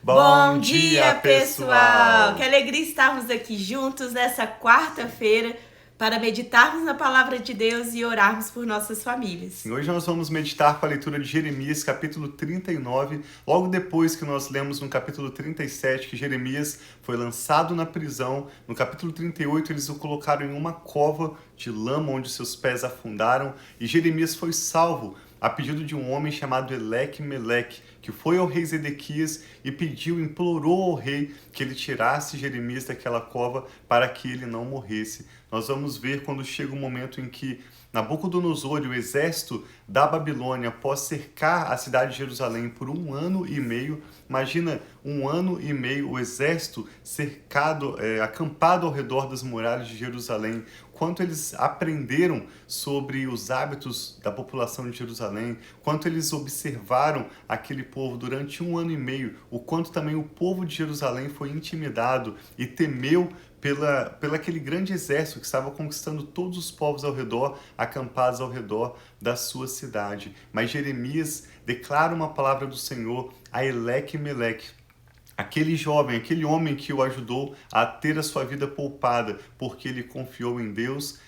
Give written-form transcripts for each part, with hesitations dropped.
Bom dia, pessoal! Que alegria estarmos aqui juntos nessa quarta-feira para meditarmos na palavra de Deus e orarmos por nossas famílias. Sim, hoje nós vamos meditar com a leitura de Jeremias, capítulo 39, logo depois que nós lemos no capítulo 37 que Jeremias foi lançado na prisão. No capítulo 38 eles o colocaram em uma cova de lama onde seus pés afundaram e Jeremias foi salvo a pedido de um homem chamado Eleque-Meleque, que foi ao rei Zedequias e implorou ao rei que ele tirasse Jeremias daquela cova para que ele não morresse. Nós vamos ver quando chega o momento em que Nabucodonosor e o exército da Babilônia, após cercar a cidade de Jerusalém por 1 ano e meio, imagina 1 ano e meio o exército cercado, acampado ao redor das muralhas de Jerusalém, quanto eles aprenderam sobre os hábitos da população de Jerusalém, quanto eles observaram aquele povo durante 1 ano e meio, o quanto também o povo de Jerusalém foi intimidado e temeu pela aquele grande exército que estava conquistando todos os povos ao redor, acampados ao redor da sua cidade. Mas Jeremias declara uma palavra do Senhor a Eleque-Meleque, aquele jovem, aquele homem que o ajudou a ter a sua vida poupada, porque ele confiou em Deus.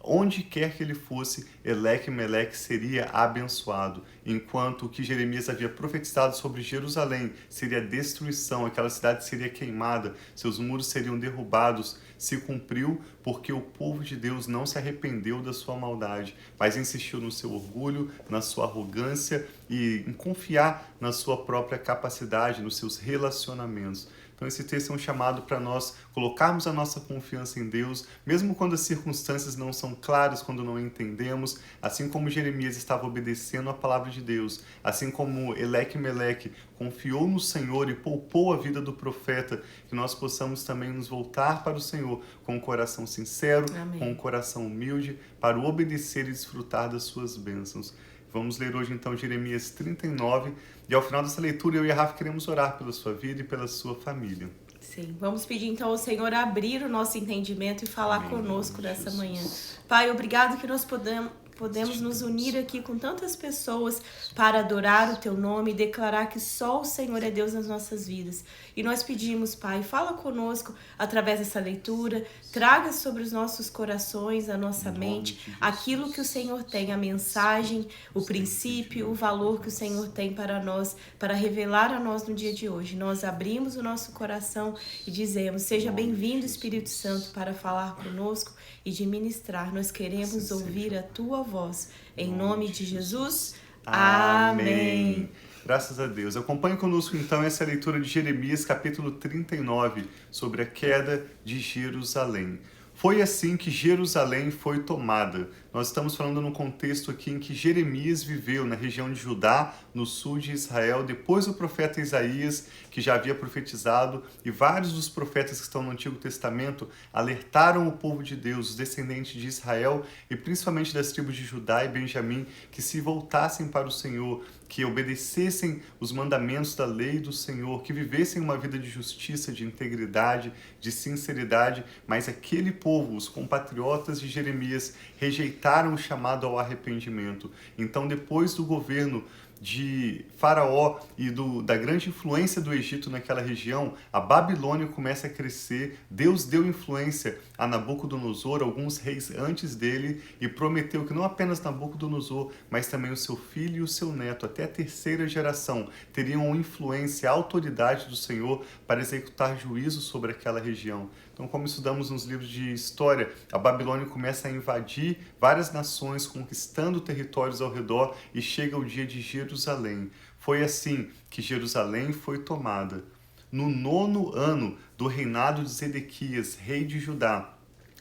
Onde quer que ele fosse, Eleque-Meleque seria abençoado, enquanto o que Jeremias havia profetizado sobre Jerusalém seria destruição, aquela cidade seria queimada, seus muros seriam derrubados, se cumpriu porque o povo de Deus não se arrependeu da sua maldade, mas insistiu no seu orgulho, na sua arrogância e em confiar na sua própria capacidade, nos seus relacionamentos. Então esse texto é um chamado para nós colocarmos a nossa confiança em Deus, mesmo quando as circunstâncias não são claras, quando não entendemos, assim como Jeremias estava obedecendo a palavra de Deus, assim como Eleque-Meleque confiou no Senhor e poupou a vida do profeta, que nós possamos também nos voltar para o Senhor com um coração sincero, Amém. Com um coração humilde, para obedecer e desfrutar das suas bênçãos. Vamos ler hoje então Jeremias 39 e ao final dessa leitura eu e a Rafa queremos orar pela sua vida e pela sua família. Sim, vamos pedir então ao Senhor abrir o nosso entendimento e falar Amém, conosco Jesus. nessa manhã. Pai, obrigado que nós podemos nos unir aqui com tantas pessoas para adorar o Teu nome e declarar que só o Senhor é Deus nas nossas vidas. E nós pedimos, Pai, fala conosco através dessa leitura, traga sobre os nossos corações, a nossa mente, aquilo que o Senhor tem, a mensagem, o princípio, o valor que o Senhor tem para nós, para revelar a nós no dia de hoje. Nós abrimos o nosso coração e dizemos, seja bem-vindo, Espírito Santo, para falar conosco e de ministrar. Nós queremos ouvir a Tua voz. Em nome de Jesus, amém. Graças a Deus. Acompanhe conosco então essa leitura de Jeremias, capítulo 39, sobre a queda de Jerusalém. Foi assim que Jerusalém foi tomada. Nós estamos falando num contexto aqui em que Jeremias viveu na região de Judá, no sul de Israel, depois do profeta Isaías, que já havia profetizado, e vários dos profetas que estão no Antigo Testamento alertaram o povo de Deus, os descendentes de Israel, e principalmente das tribos de Judá e Benjamim, que se voltassem para o Senhor, que obedecessem os mandamentos da lei do Senhor, que vivessem uma vida de justiça, de integridade, de sinceridade, mas aquele povo, os compatriotas de Jeremias, rejeitaram o chamado ao arrependimento. Então, depois do governo de Faraó e da grande influência do Egito naquela região, a Babilônia começa a crescer. Deus deu influência a Nabucodonosor, alguns reis antes dele, e prometeu que não apenas Nabucodonosor, mas também o seu filho e o seu neto, até a terceira geração, teriam influência, a autoridade do Senhor para executar juízo sobre aquela região. Então, como estudamos nos livros de história, a Babilônia começa a invadir várias nações, conquistando territórios ao redor, e chega o dia de Jerusalém. Foi assim que Jerusalém foi tomada. No 9º ano do reinado de Zedequias, rei de Judá,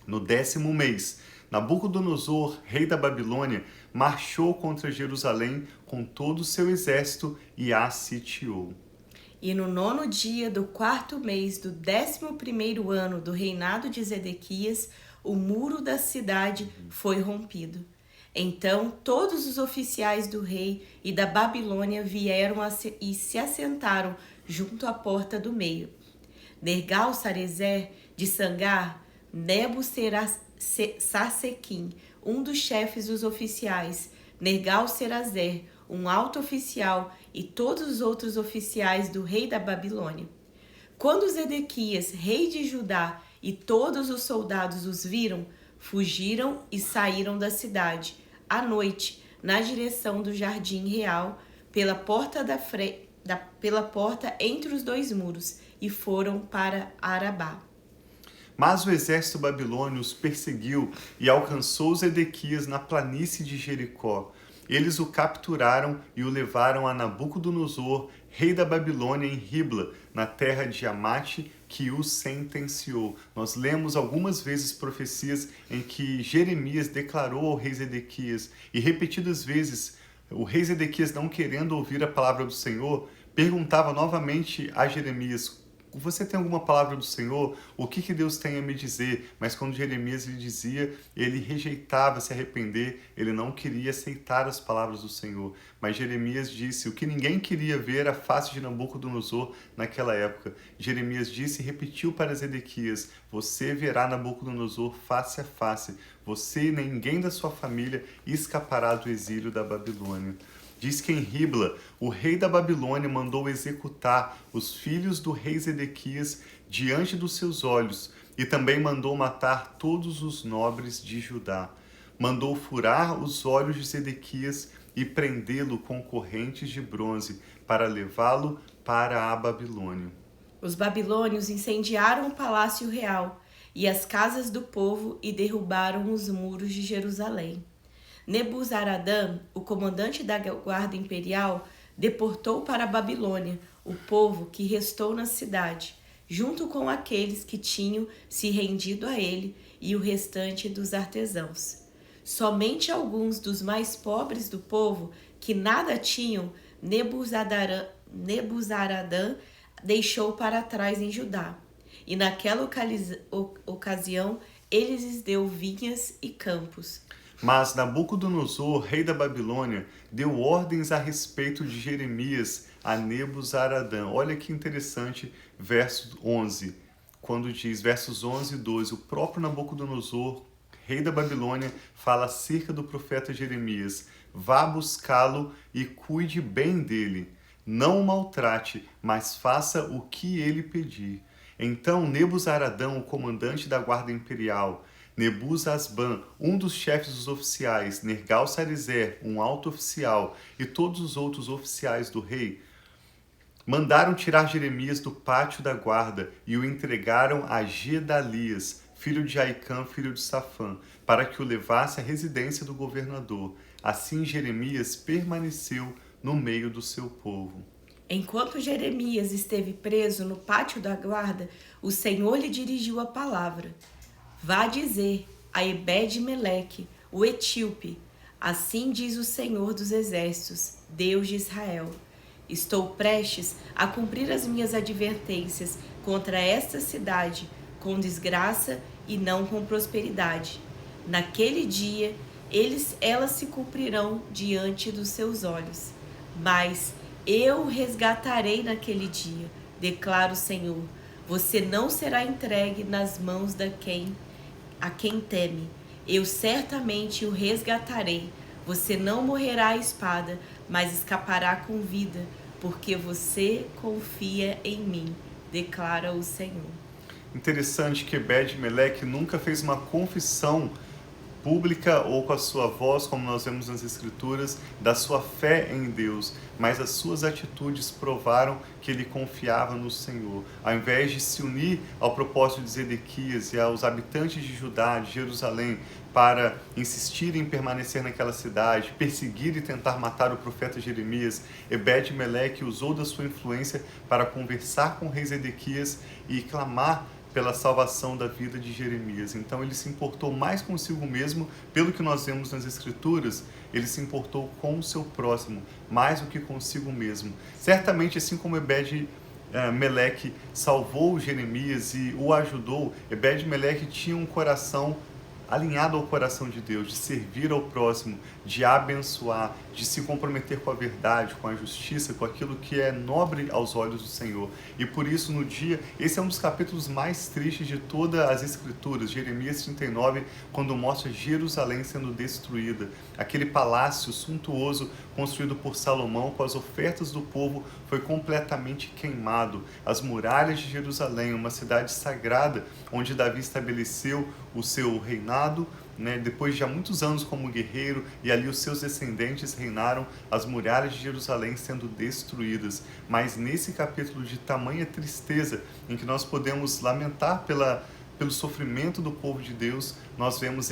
no 10º mês, Nabucodonosor, rei da Babilônia, marchou contra Jerusalém com todo o seu exército e a sitiou. E no 9º dia do 4º mês do 11º ano do reinado de Zedequias, o muro da cidade foi rompido. Então todos os oficiais do rei e da Babilônia vieram e se assentaram junto à porta do meio. Nergal-Sarezer de Sangar, Nebu-Sarsequim, um dos chefes dos oficiais, Nergal-Sarezer, um alto oficial e todos os outros oficiais do rei da Babilônia. Quando Zedequias, rei de Judá, e todos os soldados os viram, fugiram e saíram da cidade, à noite, na direção do jardim real, pela porta entre os dois muros, e foram para Arabá. Mas o exército babilônio os perseguiu e alcançou Zedequias na planície de Jericó. Eles o capturaram e o levaram a Nabucodonosor, rei da Babilônia, em Ribla, na terra de Amate, que o sentenciou. Nós lemos algumas vezes profecias em que Jeremias declarou ao rei Zedequias, e repetidas vezes o rei Zedequias, não querendo ouvir a palavra do Senhor, perguntava novamente a Jeremias: você tem alguma palavra do Senhor? O que Deus tem a me dizer? Mas quando Jeremias lhe dizia, ele rejeitava se arrepender, ele não queria aceitar as palavras do Senhor. Mas Jeremias disse o que ninguém queria ver, a face de Nabucodonosor naquela época. Jeremias disse e repetiu para Zedequias: você verá Nabucodonosor face a face, você e ninguém da sua família escapará do exílio da Babilônia. Diz que em Ribla, o rei da Babilônia mandou executar os filhos do rei Zedequias diante dos seus olhos, e também mandou matar todos os nobres de Judá. Mandou furar os olhos de Zedequias e prendê-lo com correntes de bronze para levá-lo para a Babilônia. Os babilônios incendiaram o palácio real e as casas do povo e derrubaram os muros de Jerusalém. Nebuzaradã, o comandante da guarda imperial, deportou para a Babilônia o povo que restou na cidade, junto com aqueles que tinham se rendido a ele e o restante dos artesãos. Somente alguns dos mais pobres do povo, que nada tinham, Nebuzaradã deixou para trás em Judá. E naquela ocasião ele lhes deu vinhas e campos. Mas Nabucodonosor, rei da Babilônia, deu ordens a respeito de Jeremias a Nebuzaradã. Olha que interessante, verso 11, quando diz, versos 11 e 12, o próprio Nabucodonosor, rei da Babilônia, fala acerca do profeta Jeremias: vá buscá-lo e cuide bem dele. Não o maltrate, mas faça o que ele pedir. Então Nebuzaradã, o comandante da guarda imperial, Nebuzasban, um dos chefes dos oficiais, Nergal-Sarezer, um alto oficial, e todos os outros oficiais do rei, mandaram tirar Jeremias do pátio da guarda e o entregaram a Gedalias, filho de Aicã, filho de Safã, para que o levasse à residência do governador. Assim Jeremias permaneceu no meio do seu povo. Enquanto Jeremias esteve preso no pátio da guarda, o Senhor lhe dirigiu a palavra: vá dizer a Ebed-Meleque, o etíope: assim diz o Senhor dos Exércitos, Deus de Israel: estou prestes a cumprir as minhas advertências contra esta cidade, com desgraça e não com prosperidade. Naquele dia, elas se cumprirão diante dos seus olhos. Mas eu o resgatarei naquele dia, declara o Senhor. Você não será entregue nas mãos a quem teme. Eu certamente o resgatarei. Você não morrerá à espada, mas escapará com vida, porque você confia em mim, declara o Senhor. Interessante que Ebed-Meleque nunca fez uma confissão pública ou com a sua voz, como nós vemos nas Escrituras, da sua fé em Deus, mas as suas atitudes provaram que ele confiava no Senhor. Ao invés de se unir ao propósito de Zedequias e aos habitantes de Judá, de Jerusalém, para insistir em permanecer naquela cidade, perseguir e tentar matar o profeta Jeremias, Ebed-Meleque usou da sua influência para conversar com o rei Zedequias e clamar pela salvação da vida de Jeremias. Então ele se importou mais consigo mesmo, pelo que nós vemos nas Escrituras, ele se importou com o seu próximo, mais do que consigo mesmo. Certamente, assim como Ebed-Meleque salvou Jeremias e o ajudou, Ebed-Meleque tinha um coração alinhado ao coração de Deus, de servir ao próximo, de abençoar, de se comprometer com a verdade, com a justiça, com aquilo que é nobre aos olhos do Senhor. E por isso, no dia, esse é um dos capítulos mais tristes de todas as Escrituras, Jeremias 39, quando mostra Jerusalém sendo destruída. Aquele palácio suntuoso construído por Salomão com as ofertas do povo foi completamente queimado. As muralhas de Jerusalém, uma cidade sagrada, onde Davi estabeleceu o seu reinado, depois de há muitos anos como guerreiro, e ali os seus descendentes reinaram, as muralhas de Jerusalém sendo destruídas. Mas nesse capítulo de tamanha tristeza, em que nós podemos lamentar pelo sofrimento do povo de Deus, nós vemos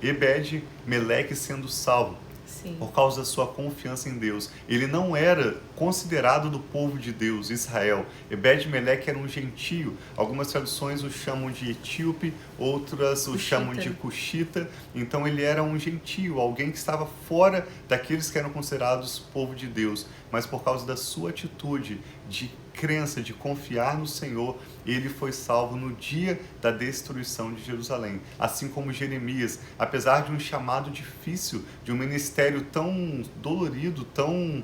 Ebed-Meleque sendo salvo. Sim. Por causa da sua confiança em Deus. Ele não era considerado do povo de Deus, Israel. Ebed-Meleque era um gentio. Algumas traduções o chamam de etíope, outras o chamam de cuxita. Então ele era um gentio, alguém que estava fora daqueles que eram considerados povo de Deus. Mas por causa da sua atitude de crença, de confiar no Senhor, ele foi salvo no dia da destruição de Jerusalém. Assim como Jeremias, apesar de um chamado difícil, de um ministério tão dolorido, tão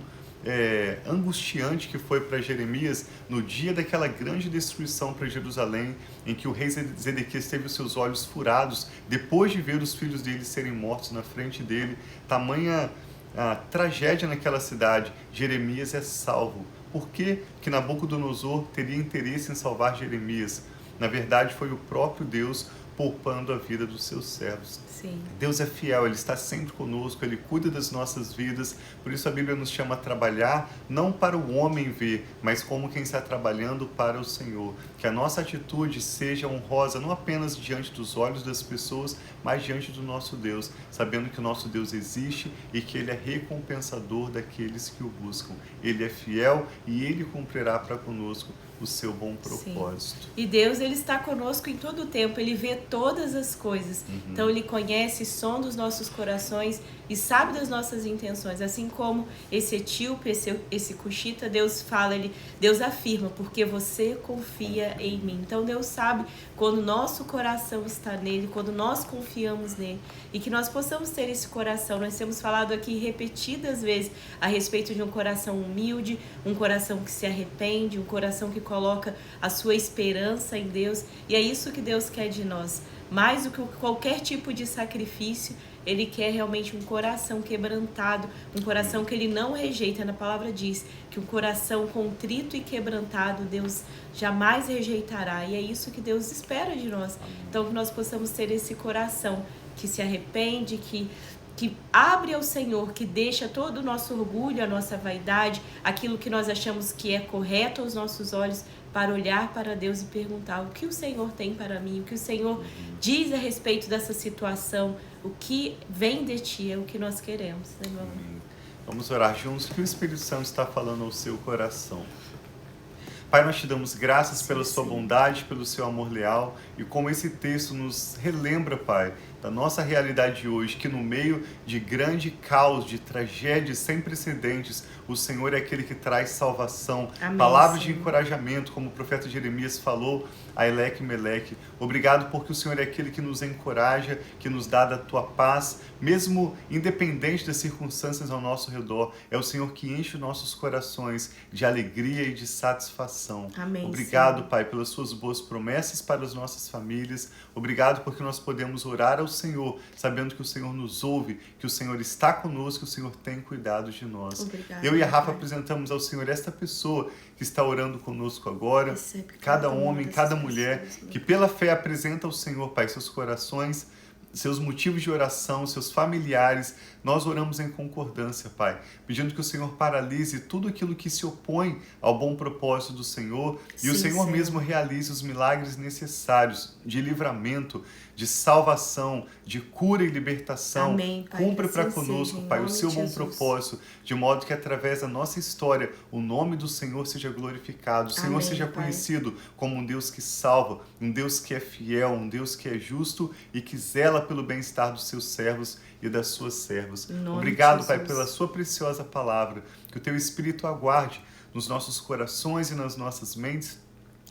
angustiante que foi para Jeremias, no dia daquela grande destruição para Jerusalém, em que o rei Zedequias teve os seus olhos furados, depois de ver os filhos dele serem mortos na frente dele, tamanha tragédia naquela cidade, Jeremias é salvo. Por que Nabucodonosor teria interesse em salvar Jeremias? Na verdade, foi o próprio Deus poupando a vida dos seus servos. Sim. Deus é fiel, Ele está sempre conosco, Ele cuida das nossas vidas, por isso a Bíblia nos chama a trabalhar, não para o homem ver, mas como quem está trabalhando para o Senhor. Que a nossa atitude seja honrosa, não apenas diante dos olhos das pessoas, mas diante do nosso Deus, sabendo que o nosso Deus existe e que Ele é recompensador daqueles que o buscam. Ele é fiel e Ele cumprirá para conosco o seu bom propósito. Sim. E Deus, Ele está conosco em todo o tempo, Ele vê todas as coisas. Então Ele conhece, sonda os nossos corações e sabe das nossas intenções. Assim como esse etíope, esse cuxita, Deus fala, Deus afirma, porque você confia em mim. Então Deus sabe quando nosso coração está nele, quando nós confiamos nele, e que nós possamos ter esse coração. Nós temos falado aqui repetidas vezes a respeito de um coração humilde, um coração que se arrepende, um coração que coloca a sua esperança em Deus, e é isso que Deus quer de nós. Mais do que qualquer tipo de sacrifício, Ele quer realmente um coração quebrantado, um coração que Ele não rejeita. Na palavra diz que um coração contrito e quebrantado Deus jamais rejeitará, e é isso que Deus espera de nós. Então que nós possamos ter esse coração que se arrepende, que abre ao Senhor, que deixa todo o nosso orgulho, a nossa vaidade, aquilo que nós achamos que é correto aos nossos olhos, para olhar para Deus e perguntar o que o Senhor tem para mim, o que o Senhor diz a respeito dessa situação, o que vem de Ti, é o que nós queremos, né, meu amor? Vamos orar juntos, que o Espírito Santo está falando ao seu coração. Pai, nós te damos graças pela sua bondade, pelo seu amor leal, e como esse texto nos relembra, Pai, da nossa realidade de hoje, que no meio de grande caos, de tragédias sem precedentes, o Senhor é aquele que traz salvação. Amém, palavras Senhor. de encorajamento, como o profeta Jeremias falou a Eleque-Meleque. Obrigado porque o Senhor é aquele que nos encoraja, que nos dá da tua paz, mesmo independente das circunstâncias ao nosso redor. É o Senhor que enche os nossos corações de alegria e de satisfação. Amém, Obrigado, Senhor. Pai, pelas suas boas promessas para as nossas famílias. Obrigado porque nós podemos orar ao Senhor, sabendo que o Senhor nos ouve, que o Senhor está conosco, que o Senhor tem cuidado de nós. Obrigada, Eu e a Rafa Pai. apresentamos ao Senhor esta pessoa que está orando conosco agora, Recebe cada cada uma homem, dessas cada mulher, pessoas, meu que pela fé apresenta ao Senhor, Pai, seus corações, seus motivos de oração, seus familiares. Nós oramos em concordância, Pai, pedindo que o Senhor paralise tudo aquilo que se opõe ao bom propósito do Senhor, e o Senhor mesmo realize os milagres necessários de livramento, de salvação, de cura e libertação. Amém, Pai, Cumpre que para assim conosco, seja, em Pai, o nome seu de bom Jesus. propósito, de modo que através da nossa história o nome do Senhor seja glorificado, o Senhor Amém, seja Pai. conhecido como um Deus que salva, um Deus que é fiel, um Deus que é justo e que zela pelo bem-estar dos seus servos e das suas servas. Em nome Obrigado, de Pai, Jesus. pela sua preciosa palavra, que o teu Espírito aguarde nos nossos corações e nas nossas mentes,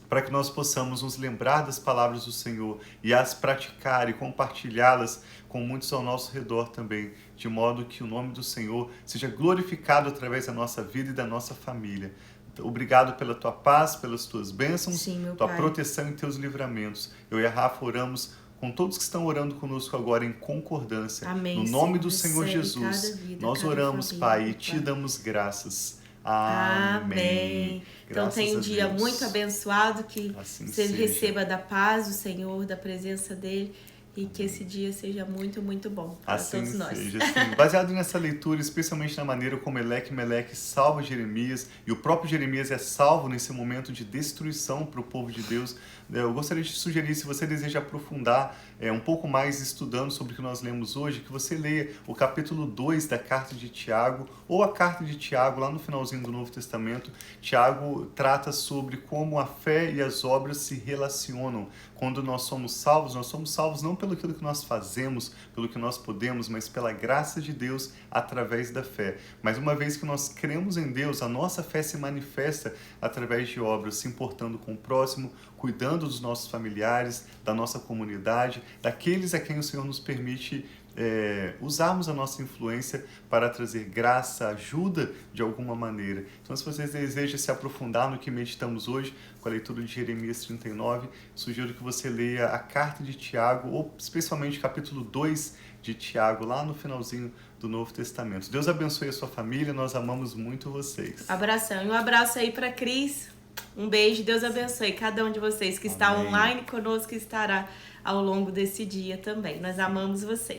para que nós possamos nos lembrar das palavras do Senhor e as praticar e compartilhá-las com muitos ao nosso redor também. de modo que o nome do Senhor seja glorificado através da nossa vida e da nossa família. Obrigado pela tua paz, pelas tuas bênçãos, Sim, meu tua Pai. proteção e teus livramentos. Eu e a Rafa oramos com todos que estão orando conosco agora em concordância. Amém, No nome do Senhor. Senhor Recebe Jesus, cada vida, nós cada oramos, família, Pai, meu e te Pai. damos graças. Amém. Então Graças tenha um a dia Deus. muito abençoado, que Assim você seja. receba da paz do Senhor, da presença dele, e que esse dia seja muito, muito bom para Assim todos nós. seja. Assim, baseado nessa leitura, especialmente na maneira como Meleque salva Jeremias, e o próprio Jeremias é salvo nesse momento de destruição para o povo de Deus, eu gostaria de sugerir, se você deseja aprofundar um pouco mais estudando sobre o que nós lemos hoje, que você leia o capítulo 2 da carta de Tiago, ou a carta de Tiago, lá no finalzinho do Novo Testamento. Tiago trata sobre como a fé e as obras se relacionam. Quando nós somos salvos não pelo aquilo que nós fazemos, pelo que nós podemos, mas pela graça de Deus através da fé. Mas uma vez que nós cremos em Deus, a nossa fé se manifesta através de obras, se importando com o próximo, cuidando dos nossos familiares, da nossa comunidade, daqueles a quem o Senhor nos permite usarmos a nossa influência para trazer graça, ajuda de alguma maneira. Então, se você deseja se aprofundar no que meditamos hoje, com a leitura de Jeremias 39, sugiro que você leia a carta de Tiago, ou especialmente o capítulo 2 de Tiago, lá no finalzinho do Novo Testamento. Deus abençoe a sua família, nós amamos muito vocês. Abração. E um abraço aí para Cris. Um beijo, Deus abençoe cada um de vocês que está Amém. online conosco, que estará ao longo desse dia também. Nós amamos vocês.